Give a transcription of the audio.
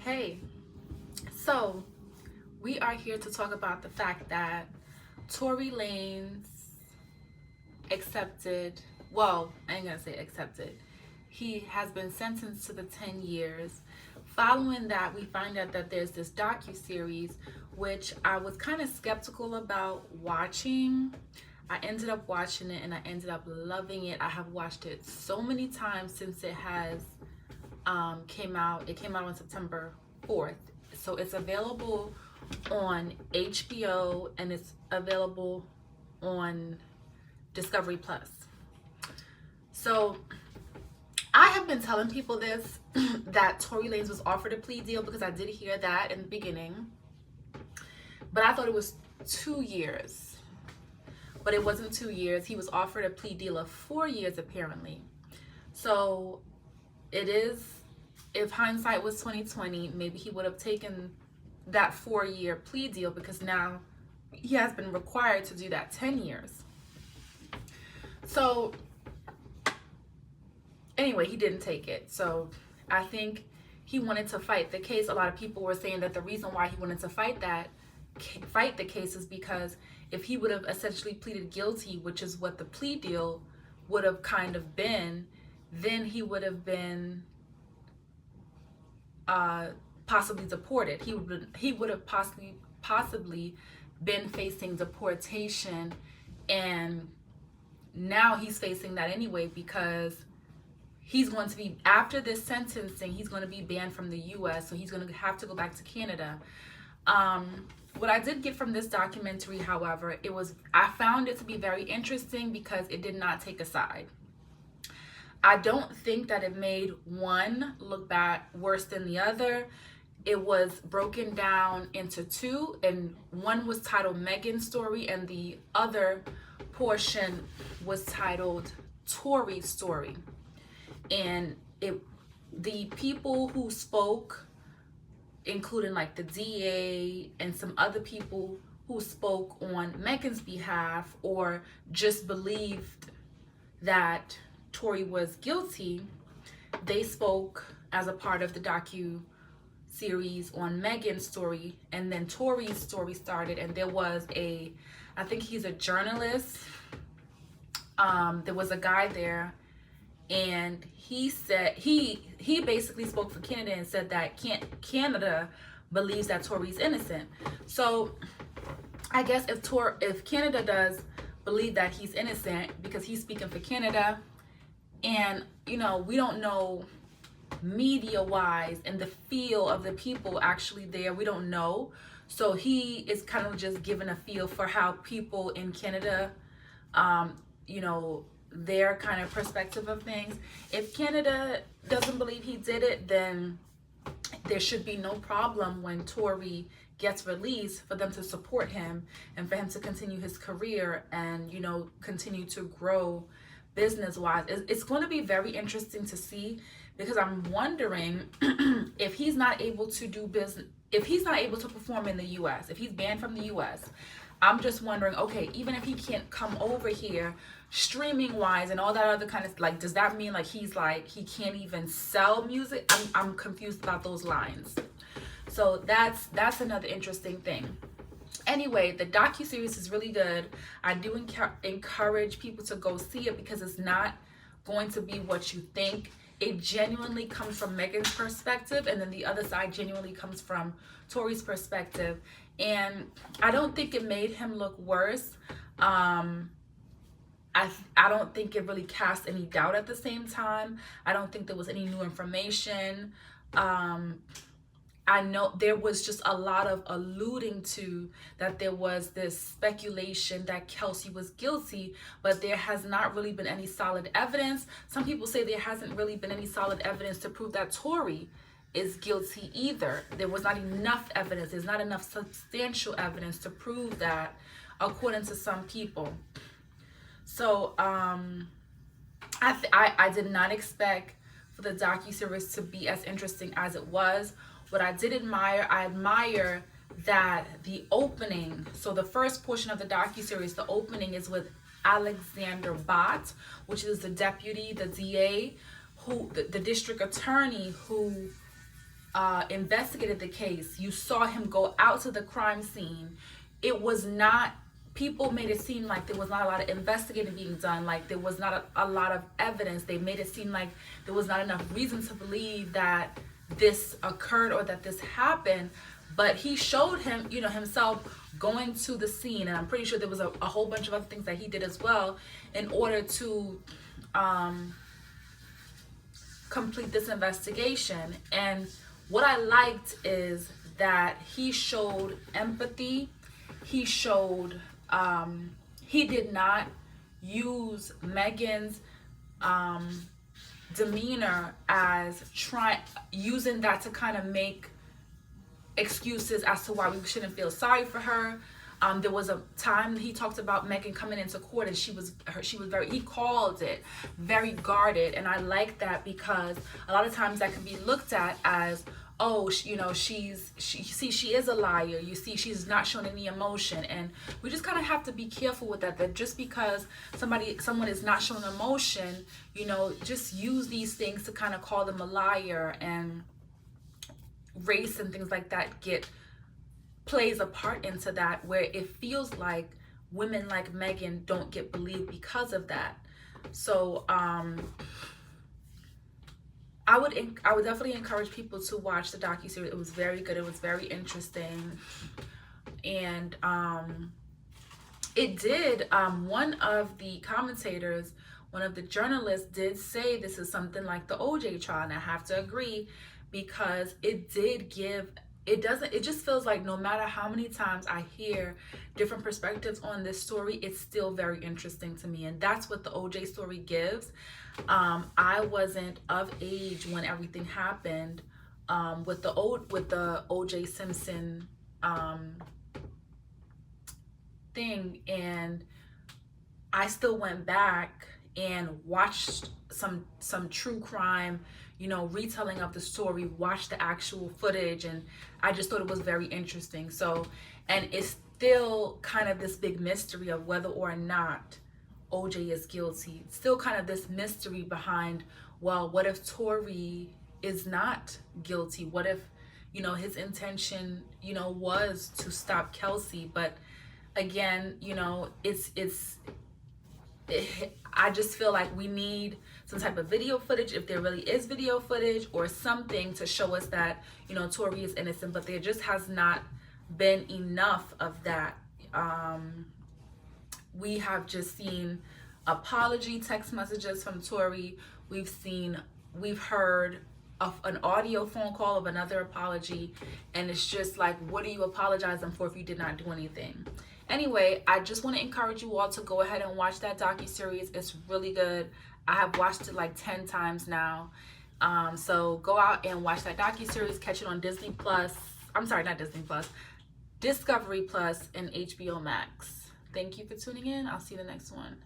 Hey, so we are here to talk about the fact that Tory Lanez accepted, well, I ain't gonna say accepted, he has been sentenced to the 10 years. Following that, we find out that there's this docuseries, which I was kind of skeptical about watching. I ended up watching it and I ended up loving it. I have watched it so many times since it has came out. It came out on September 4th. So it's available on HBO and it's available on Discovery Plus. So I have been telling people this that Tory Lanez was offered a plea deal because I did hear that in the beginning. But I thought it was 2 years. But it wasn't 2 years. He was offered a plea deal of 4 years apparently. So it is, if hindsight was 2020, maybe he would have taken that 4-year plea deal because now he has been required to do that 10 years. So anyway, he didn't take it. So I think he wanted to fight the case. A lot of people were saying that the reason why he wanted to fight the case is because if he would have essentially pleaded guilty, which is what the plea deal would have kind of been, then he would have been possibly deported. He would have possibly been facing deportation, and now he's facing that anyway because he's going to be, after this sentencing, he's going to be banned from the US, so he's going to have to go back to Canada. What I did get from this documentary, however, I found it to be very interesting because it did not take a side. I don't think that it made one look bad worse than the other. It was broken down into two, and one was titled Megan's Story and the other portion was titled Tory's Story. And the people who spoke, including like the DA and some other people who spoke on Megan's behalf or just believed that Tory was guilty, they spoke as a part of the docu-series on Megan's story, and then Tory's story started, and there was I think he's a journalist. There was a guy there, and he said he basically spoke for Canada and said that Canada believes that Tory's innocent. So I guess if Canada does believe that he's innocent because he's speaking for Canada, and we don't know media wise and the feel of the people actually there, we don't know. So he is kind of just giving a feel for how people in Canada, their kind of perspective of things. If Canada doesn't believe he did it, then there should be no problem when Tory gets released for them to support him and for him to continue his career and continue to grow business wise. It's going to be very interesting to see because I'm wondering if he's not able to do business, if he's not able to perform in the US, if he's banned from the US. I'm just wondering, okay, even if he can't come over here streaming wise and all that other kind of, like, does that mean he can't even sell music? I'm confused about those lines. So that's another interesting thing. Anyway, the docuseries is really good. I do encourage people to go see it because it's not going to be what you think. It genuinely comes from Megan's perspective, and then the other side genuinely comes from Tory's perspective. And I don't think it made him look worse. I don't think it really cast any doubt at the same time. I don't think there was any new information. I know there was just a lot of alluding to that there was this speculation that Kelsey was guilty, but there has not really been any solid evidence. Some people say there hasn't really been any solid evidence to prove that Tory is guilty either. There was not enough evidence. There's not enough substantial evidence to prove that, according to some people. So I did not expect for the docuseries to be as interesting as it was. What I did admire, I admire that the opening, so the first portion of the docuseries, the opening is with Alexander Bott, which is the deputy, the DA, the district attorney who investigated the case. You saw him go out to the crime scene. It was not, people made it seem like there was not a lot of investigating being done, like there was not a lot of evidence. They made it seem like there was not enough reason to believe that this occurred or that this happened. But he showed him, you know, himself going to the scene, and I'm pretty sure there was a whole bunch of other things that he did as well in order to complete this investigation. And what I liked is that he showed empathy. He showed, he did not use Megan's demeanor as using that to kind of make excuses as to why we shouldn't feel sorry for her. There was a time he talked about Megan coming into court, and she was very, he called it very guarded, and I like that because a lot of times that can be looked at as, oh, you know, she is a liar. You see, she's not showing any emotion, and we just kind of have to be careful with that. That just because someone is not showing emotion, you know, just use these things to kind of call them a liar, and race and things like that plays a part into that, where it feels like women like Megan don't get believed because of that. So I would definitely encourage people to watch the docuseries. It was very good. It was very interesting. And it did, one of the commentators, one of the journalists did say this is something like the OJ trial, and I have to agree, because it did give, it just feels like no matter how many times I hear different perspectives on this story, it's still very interesting to me. And that's what the OJ story gives. I wasn't of age when everything happened with the OJ Simpson thing, and I still went back and watched some true crime, you know, retelling of the story, watched the actual footage, and I just thought it was very interesting. So, and it's still kind of this big mystery of whether or not OJ is guilty. Still kind of this mystery behind, well, what if Tory is not guilty? What if, you know, his intention, you know, was to stop Kelsey? But again, you know, I just feel like we need some type of video footage, if there really is video footage, or something to show us that, you know, Tory is innocent. But there just has not been enough of that. We have just seen apology text messages from Tory. We've heard of an audio phone call of another apology, and it's just like, what are you apologizing for if you did not do anything? Anyway, I just want to encourage you all to go ahead and watch that docuseries. It's really good. I have watched it like 10 times now. So go out and watch that docuseries. Catch it on Disney Plus. I'm sorry, not Disney Plus. Discovery Plus and HBO Max. Thank you for tuning in. I'll see you in the next one.